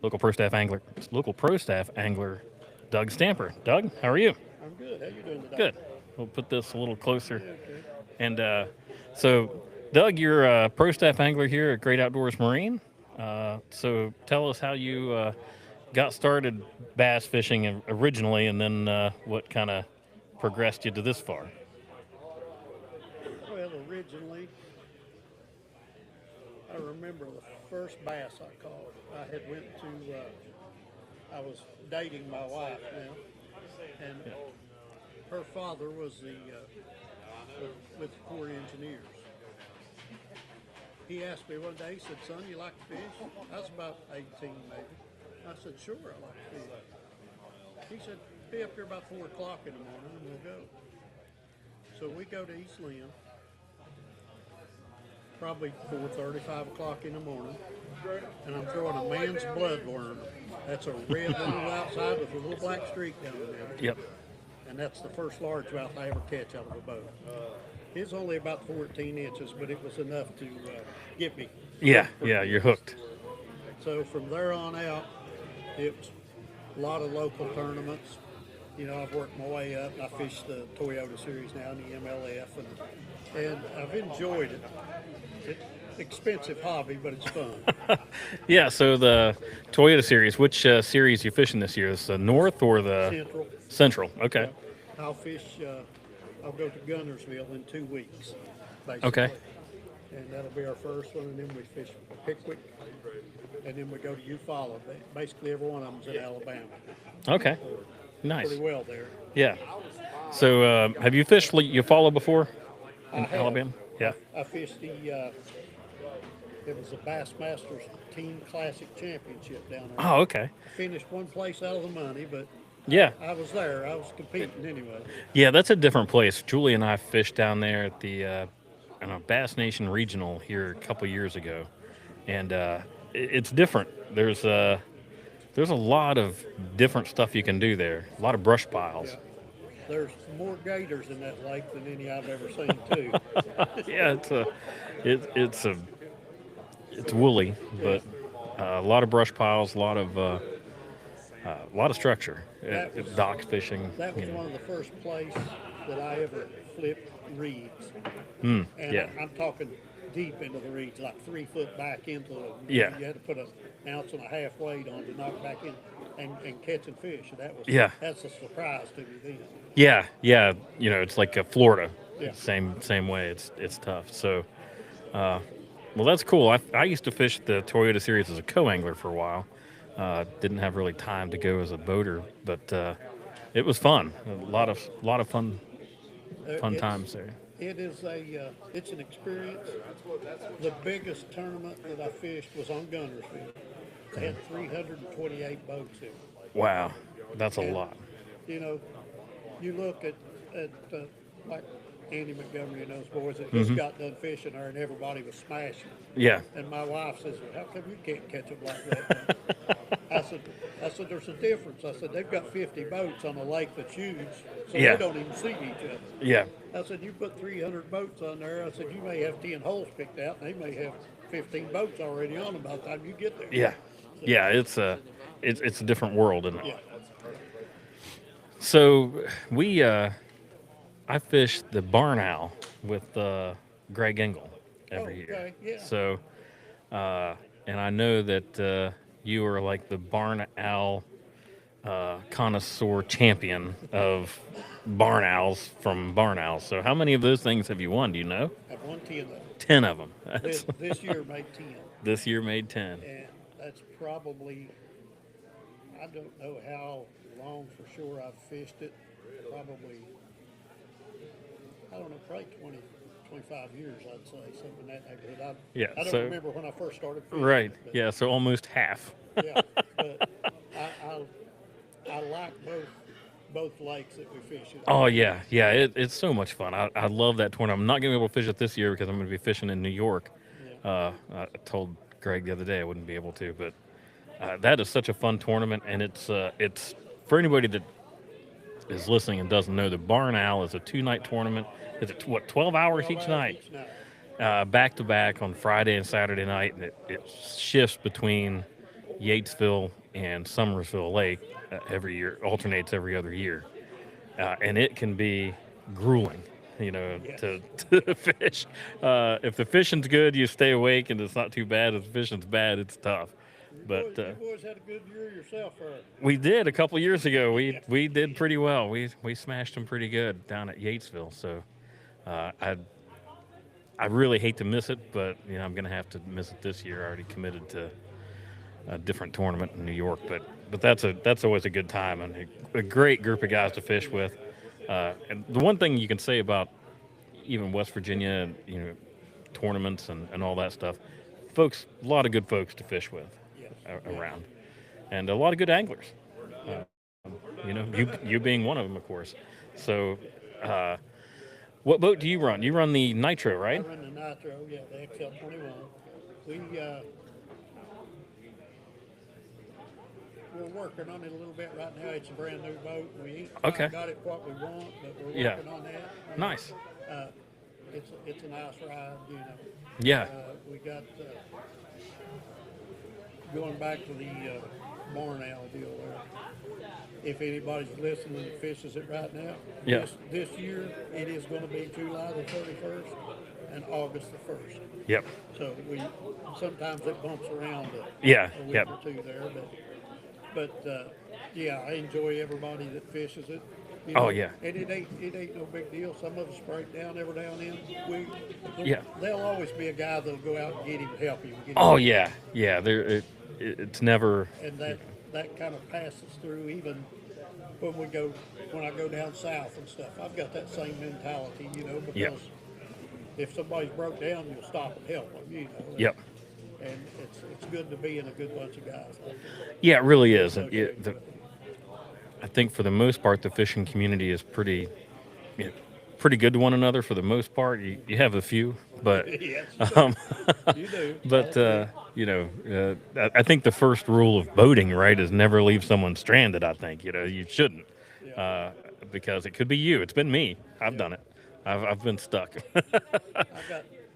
local pro staff angler, Doug Stamper. Doug, how are you? I'm good. How you doing today? Good. We'll put this a little closer. Yeah, okay. And so, Doug, you're a pro staff angler here at Great Outdoors Marine. So tell us how you got started bass fishing originally, and then what kind of progressed you to this far. Well, originally, I remember the first bass I caught. I had went to. I was dating my wife now, and her father was with the Corps of Engineers. He asked me one day. He said, "Son, you like to fish?" I was about 18, maybe. I said, "Sure, I like to fish." He said, "Be up here about 4 o'clock in the morning, and we'll go." So we go to East Lynn, probably 4:30, 5 o'clock in the morning, and I'm throwing a man's bloodworm. That's a red little outside with a little black streak down the middle, Yep. and that's the first largemouth I ever catch out of a boat. It's only about 14 inches, but it was enough to get me. Yeah. Yeah. You're hooked. So from there on out, it was a lot of local tournaments. I've worked my way up. I fish the Toyota Series now in the MLF, and I've enjoyed it. It's expensive hobby, but it's fun. Yeah. So the Toyota series. Which series you fishing this year? Is the North or the Central. Central? Okay. I'll fish. I'll go to Gunnersville in 2 weeks, Okay. basically, and that'll be our first one. And then we fish Pickwick, and then we go to Eufaula. Basically, every one of them's in Alabama. Okay. Nice. Pretty well there. Yeah. So have you fished Eufaula before I in have. Alabama? Yeah. I fished the. It was the Bassmasters Team Classic Championship down there. Oh, okay. Finished one place out of the money, but Yeah. I was there. I was competing anyway. Yeah, that's a different place. Julie and I fished down there at the I don't know, Bass Nation Regional here a couple years ago, and it's different. There's a lot of different stuff you can do there. A lot of brush piles. Yeah. There's more gators in that lake than any I've ever seen, too. Yeah, it's a it's woolly, but a lot of brush piles, a lot of structure. That was- Dock fishing. That was you know. one of the first places that I ever flipped reeds. And Yeah. I'm talking deep into the reeds, like 3 foot back into them. Yeah. You had to put an ounce and a half weight on to knock back in and catching fish. And Yeah. that's a surprise to me then. Yeah, yeah. It's like Florida. Yeah. Same way. It's tough. So, well, that's cool. I used to fish the Toyota Series as a co-angler for a while. Didn't have really time to go as a boater, but it was fun. A lot of fun It's- times there. It is it's an experience. The biggest tournament that I fished was on Gunnersville. They had 328 boats in it. Wow, that's a And, lot. You know, you look at like Andy Montgomery and those boys that just got done fishing there, and everybody was smashing. Yeah, And my wife says, "Well, how come you can't catch them like that?" I said, "There's a difference." I said, "They've got 50 boats on a lake that's huge, so Yeah. they don't even see each other." yeah, I said, "You put 300 boats on there." I said, "You may have 10 holes picked out, and they may have 15 boats already on them by the time you get there." yeah, yeah. It's a different world, isn't it? Yeah. So I fished the Barn Owl with Greg Engel every year. Okay, yeah. So and I know that you are like the Barn Owl connoisseur champion of barn owls from Barn Owls. So how many of those things have you won? Do you know? I've won 10 of them. 10 of them. This year made 10. This year made 10. And that's probably, I don't know how long for sure I've fished it. Probably, I don't know, probably 20, 25 years, I'd say, something in that neighborhood. Yeah, I don't so- remember when I first started fishing. Right. but, Yeah. So almost half. Yeah, but I like both lakes that we fish in. Oh yeah, yeah. It's so much fun. I love that tournament. I'm not gonna be able to fish it this year because I'm gonna be fishing in New York. I told Greg the other day I wouldn't be able to, but that is such a fun tournament, and it's for anybody that is listening and doesn't know. The Barn Owl is a 2-night tournament. Is it 12 hours 12 each hours night? each night. Back to back on Friday and Saturday night, and it shifts between Yatesville and Summersville Lake every year, alternates every other year, and it can be grueling. Yes. To fish. If the fishing's good, you stay awake, and it's not too bad. If the fishing's bad, it's tough. But You boys had a good year yourself, or we did a couple years ago. We did pretty well. We smashed them pretty good down at Yatesville. So uh, I I really hate to miss it, but I'm going to have to miss it this year. I already committed to a different tournament in New York, but that's always a good time and a great group of guys to fish with. And the one thing you can say about even West Virginia, tournaments and all that stuff, folks, a lot of good folks to fish with yes, around, and a lot of good anglers. yeah. You being one of them, of course. So, what boat do you run? You run the Nitro, I right? run the Nitro, yeah, the XL21. We we're working on it a little bit right now. It's a brand new boat. We ain't Okay. got it what we want, but we're Yeah. working on that. Nice. Uh, it's a nice ride, Yeah. We got going back to the barn owl deal there. If anybody's listening that fishes it right now, Yeah. this year it is going to be July the 31st and August the 1st. Yep. So sometimes it bumps around Yeah. a week Yep. or two there, but yeah, I enjoy everybody that fishes it. Oh, yeah. And it ain't no big deal. Some of us break down every now and then. Yeah. There'll always be a guy that'll go out and get him, help him. Get him. Oh yeah. Yeah. It's never. And that kind of passes through even when I go down south and stuff. I've got that same mentality, because Yep. if somebody's broke down, you'll stop and help them, Yep. And it's good to be in a good bunch of guys like that. Yeah, it really is. And Associated with it. I think for the most part, the fishing community is pretty good to one another. For the most part, you have a few, but Yes, um, you do. but I think the first rule of boating, right, is never leave someone stranded. I think you shouldn't, uh, because it could be you. It's been me. I've done it. I've been stuck.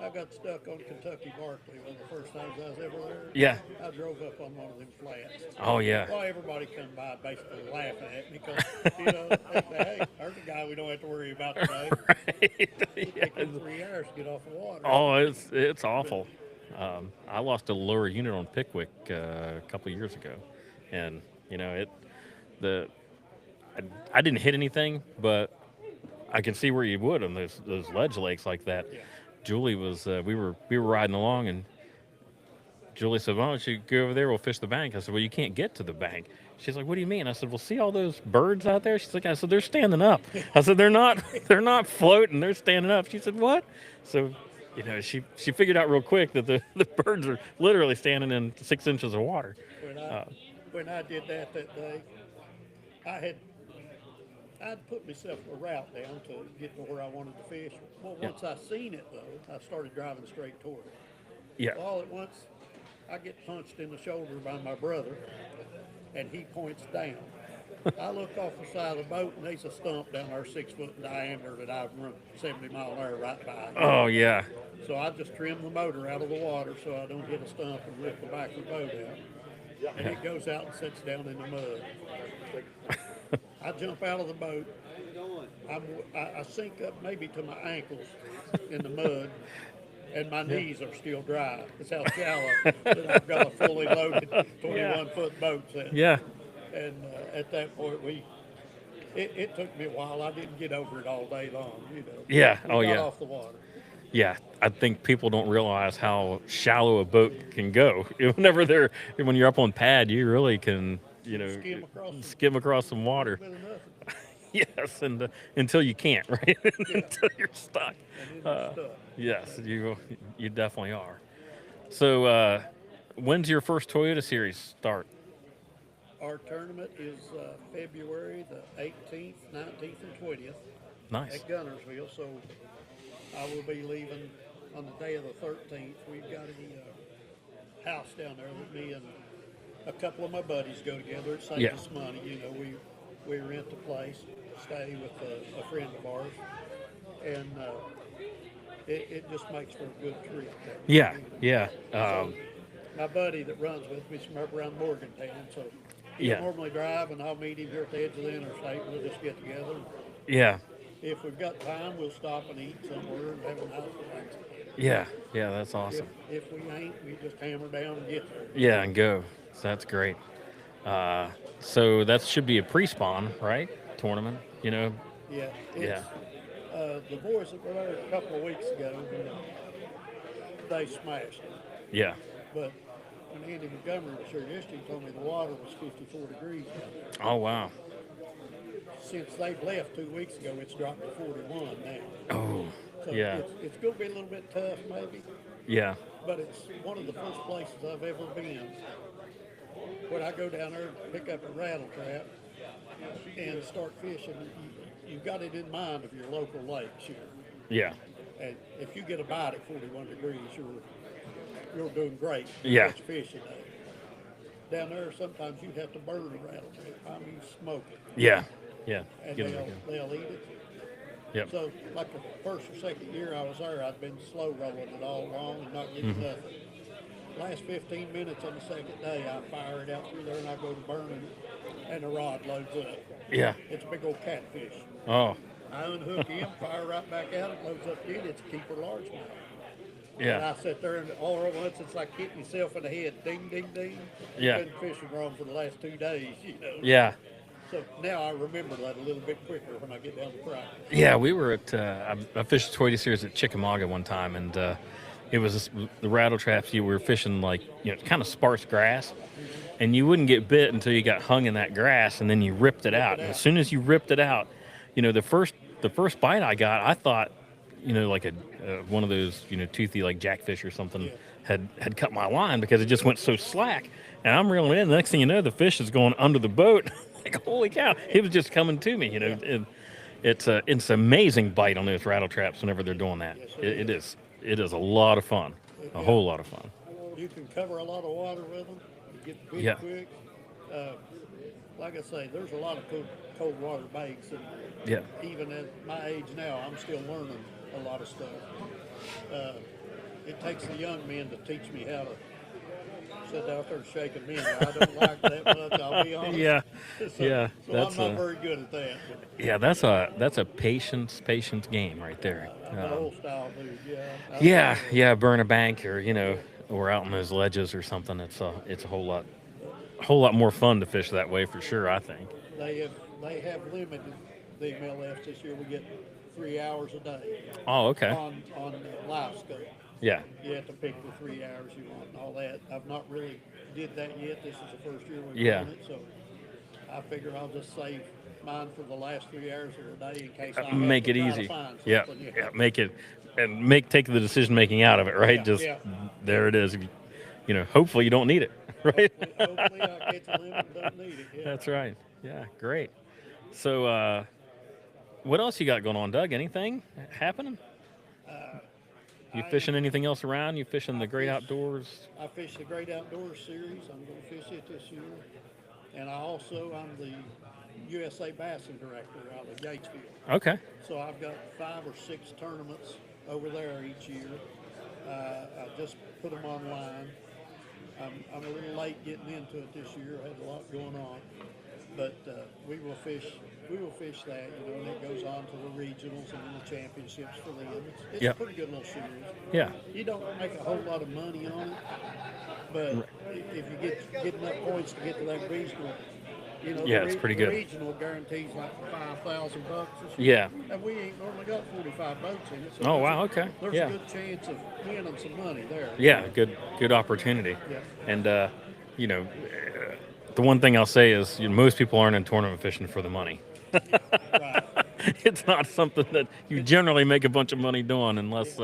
I got stuck on Kentucky Barkley one of the first times I was ever there. Yeah. I drove up on one of them flats. Oh yeah. Well, everybody come by basically laughing at me because, they say, hey, there's a guy we don't have to worry about today. Right. It takes him 3 hours to get off the water. Oh, it's awful. I lost a lower unit on Pickwick a couple of years ago, and I didn't hit anything, but I can see where you would on those ledge lakes like that. Yeah. Julie was we were riding along, and Julie said, "Why don't you go over there? We'll fish the bank." I said, "Well, you can't get to the bank." She's like, "What do you mean?" I said, "Well, see all those birds out there?" She's like, "I said they're standing up." I said, "They're not they're not floating. They're standing up." She said, "What?" So, she figured out real quick that the birds are literally standing in 6 inches of water. When I did that day, I'd put myself a route down to get to where I wanted to fish. Well, Yeah. once I seen it though, I started driving straight toward it. Yeah. All at once, I get punched in the shoulder by my brother, and he points down. I look off the side of the boat, and there's a stump down there 6 foot in diameter that I've run 70 mile an hour right by. Oh yeah. So I just trim the motor out of the water so I don't hit a stump and rip the back of the boat out. And it goes out and sits down in the mud. I jump out of the boat. I sink up maybe to my ankles in the mud, and my knees are still dry. That's how shallow that I've got a fully loaded 21-foot boat set. Yeah. And at that point, it took me a while. I didn't get over it all day long, Yeah. We Oh got yeah. off the water. Yeah, I think people don't realize how shallow a boat can go. When you're up on pad, you really can, skim across some water. Bit of nothing. Yes, and until you can't, right? Until you're stuck. And then you're stuck. Yes, you definitely are. So, when's your first Toyota Series start? Our tournament is February the 18th, 19th, and 20th Nice. at Gunnersville. So I will be leaving on the day of the 13th. We've got a house down there that me and a couple of my buddies go together. It saves Yeah. us money. We rent the place, stay with a friend of ours, and it just makes for a good trip. Yeah, yeah. my buddy that runs with me is from up around Morgantown, so he'll Yeah. normally drive, and I'll meet him here at the edge of the interstate. We'll just get together. Yeah. If we've got time, we'll stop and eat somewhere and have a nice relax. Yeah. Yeah. That's If, awesome. if we ain't, we just hammer down and get there. Yeah, and go. So that's great. So that should be a pre-spawn, right? Tournament, you know? Yeah. Yeah. The boys that were there a couple of weeks ago, they smashed it. Yeah. But when Andy Montgomery was here yesterday, he told me the water was 54 degrees. Oh, wow. Since they've left 2 weeks ago, it's dropped to 41 now. Oh, So yeah. it's going to be a little bit tough, maybe, Yeah. but it's one of the first places I've ever been when I go down there and pick up a rattle trap and start fishing. You've got it in mind of your local lakes here. Yeah. And if you get a bite at 41 degrees, you're doing great. Yeah. Catch fish today. Down there, sometimes you have to burn a rattle trap. I mean, smoke it, Yeah. Yeah. and Get 'em again. they'll eat it. Yep. So, like the first or second year I was there, I'd been slow rolling it all along and not getting nothing. Last 15 minutes on the second day, I fire it out through there and I go to burning it, and the rod loads up. Yeah. It's a big old catfish. Oh, I unhook him, fire right back out, it loads up again. It's a keeper largemouth. And yeah. I sit there and all at once it's like hitting yourself in the head, ding, ding, ding. Yeah. Been fishing wrong for the last 2 days, Yeah. So now I remember that a little bit quicker when I get down to practice. Yeah, we were at, I fished Toyota Series at Chickamauga one time, and it was the rattle traps. You were fishing like, kind of sparse grass, and you wouldn't get bit until you got hung in that grass, and then you ripped it out. And as soon as you ripped it out, the first bite I got, I thought, like one of those, toothy like jackfish or something had cut my line because it just went so slack. And I'm reeling in. The next thing you know, the fish is going under the boat. Like, holy cow! It was just coming to me. It's an amazing bite on those rattle traps whenever they're doing that. It is a lot of fun, a whole lot of fun. You can cover a lot of water with them. You get big Yeah. quick. Like I say, there's a lot of cold water baits, and Yeah, even at my age now, I'm still learning a lot of stuff. It takes the young men to teach me how to sit out there shaking men. I don't like that much, I'll be honest. yeah, So, yeah. So That's I'm not very good at that. But yeah. That's a patience game right there. I'm an old style dude, yeah. Yeah. Burn a bank or out on those ledges or something. It's a whole lot more fun to fish that way for sure. I think. They have limited the MLFs this year. We get 3 hours a day Oh, okay. on live scope. Yeah. You have to pick the 3 hours you want and all that. I've not really did that yet. This is the first year we've Yeah. done it, so I figure I'll just save mine for the last 3 hours of the day in case I have Make to it try to easy. find Yeah. something. Yeah. Make it and take the decision making out of it. Right. Yeah, Just yeah. there it is. Hopefully you don't need it. Right. Hopefully I catch a limit and don't need it. Yeah. That's right. Yeah. Great. So, what else you got going on, Doug? Anything happening? You fishing anything else around? You fishing the Great Outdoors? I fish the Great Outdoors Series. I'm going to fish it this year. And I'm the USA Bassing Director out of Gatesville. Okay. So I've got 5 or 6 tournaments over there each year. I just put them online. I'm a little late getting into it this year. I had a lot going on. But we will fish that, and it goes on to the regionals and then the championships for them. It's Yep. a pretty good little series. Yeah. You don't make a whole lot of money on it, but if you get enough points to get to that regional, Yeah, it's pretty good. The regional guarantees like $5,000 this Yeah. year. And we ain't normally got 45 boats in it. So Oh, there's wow, a- okay. There's Yeah. a good chance of winning some money there. Yeah. Good opportunity. Yeah. And the one thing I'll say is most people aren't in tournament fishing for the money. Right. It's not something that you generally make a bunch of money doing unless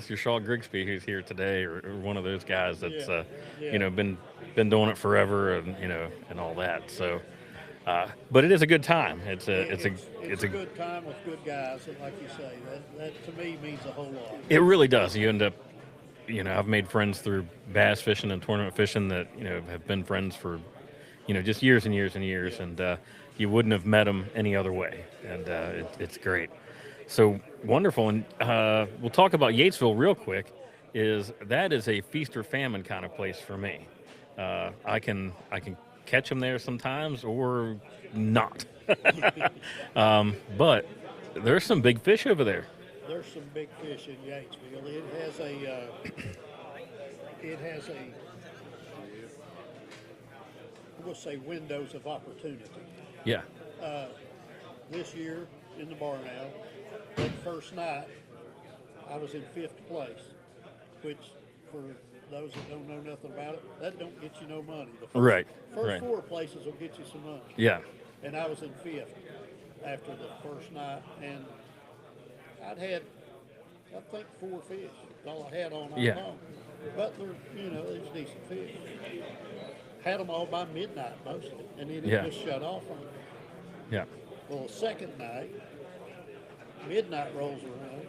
you're Shaw Grigsby, who's here today, or one of those guys that's Yeah. been doing it forever and all that. So, but it is a good time. It's It's a good time with good guys, and like you say, that to me means a whole lot. It really does. You end up, I've made friends through bass fishing and tournament fishing that have been friends for just years and years and years, and you wouldn't have met them any other way, and it's great. So wonderful. And we'll talk about Yatesville real quick. is that is a feast or famine kind of place for me. I can catch them there sometimes or not. But there's some big fish over there. There's some big fish in Yatesville. It has a, we'll say, windows of opportunity. Yeah. This year in the Barnell, that first night, I was in 5th place, which for those that don't know nothing about it, that don't get you no money. The Right. first Right. 4 places will get you some money. Yeah. And I was in 5th after the first night, and I'd had, I think, 4 fish. That's all I had all night Yeah. long. But they're, there's decent fish. Had them all by midnight mostly, and then it Yeah. just shut off on me. Yeah. Well, the second night, midnight rolls around.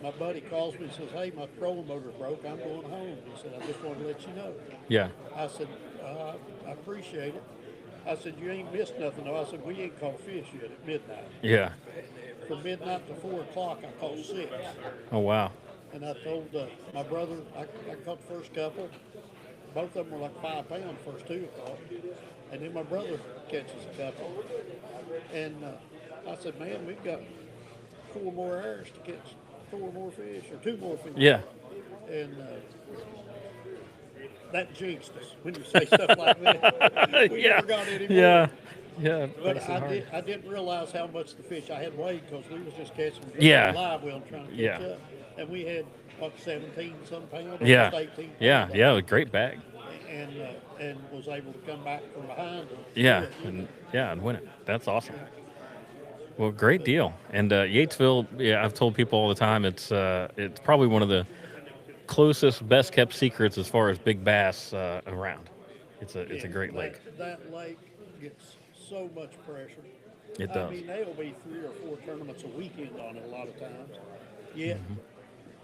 My buddy calls me and says, "Hey, my trolling motor broke. I'm going home." He said, "I just wanted to let you know." Yeah. I said, "I appreciate it." I said, "You ain't missed nothing, though." I said, "We ain't caught fish yet at midnight." Yeah. From midnight to 4 o'clock, I caught 6. Oh wow. And I told my brother, I caught the first couple. Both of them were like 5 pounds, first 2 I caught. And then my brother catches a couple. And I said, "Man, we've got 4 more hours to catch 4 more fish, or 2 more fish." Yeah. And that jinxed us when you say stuff like that. We Yeah. never got any more. Yeah. Yeah. But makes it hard. I didn't realize how much the fish I had weighed, because we was just catching them Yeah. live well trying to catch Yeah. up. And we had, what, 17 some pounds, Yeah. almost 18 Yeah. pounds. Yeah. A great bag. And was able to come back from behind. Yeah. And, And win it. That's awesome. Well, great deal. And Yatesville, yeah, I've told people all the time, it's probably one of the closest, best kept secrets as far as big bass around. It's a great lake. That lake gets so much pressure. It I does. mean, there'll be 3 or 4 tournaments a weekend on it a lot of times. Yet,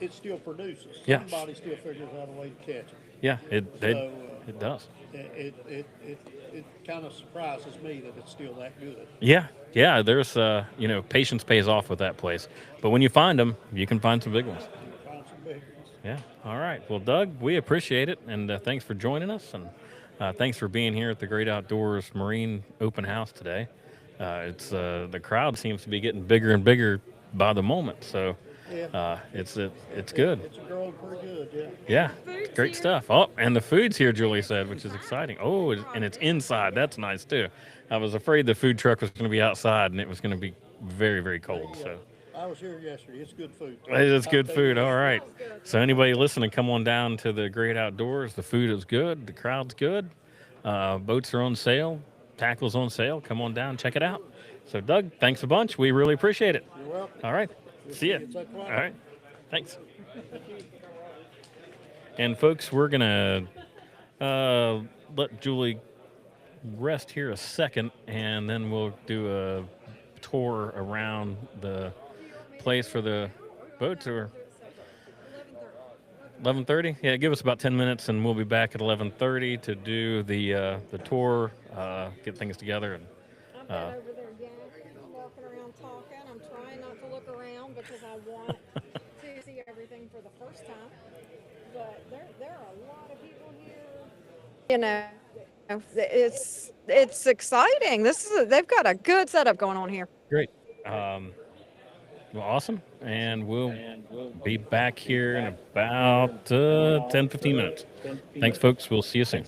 it still produces. Yeah. Somebody still figures out a way to catch it. Yeah, it So, does. It kind of surprises me that it's still that good. Yeah, yeah. There's patience pays off with that place. But when you find them, you can find some big ones. Find some big ones. Yeah. All right. Well, Doug, we appreciate it, and thanks for joining us, and thanks for being here at the Great Outdoors Marine Open House today. It's the crowd seems to be getting bigger and bigger by the moment, so Yeah. it's good. It's growing pretty good, yeah. Yeah, Food's great here. stuff. Oh, and the food's here, Julie said, which is exciting. Oh, and it's inside. That's nice too. I was afraid the food truck was going to be outside and it was going to be very, very cold. So I was here yesterday. It's good food. it's good I'll tell you food. that. All right. So anybody listening, come on down to the Great Outdoors. The food is good. The crowd's good. Boats are on sale. Tackle's on sale. Come on down, check it out. So Doug, thanks a bunch. We really appreciate it. You're welcome. All right. See ya. It's that All quiet. right. Thanks. And folks, we're gonna let Julie rest here a second, and then we'll do a tour around the place for the boats. Or 11:30. Yeah, give us about 10 minutes, and we'll be back at 11:30 to do the tour, get things together, and I've been over there yakking, walking around talking. I'm trying not to look around because I want to see everything for the first time. But there are a lot of people here. You know, it's exciting. They've got a good setup going on here. great. Well, awesome. And we'll be back here in about 10, 15 minutes. Thanks, folks. We'll see you soon.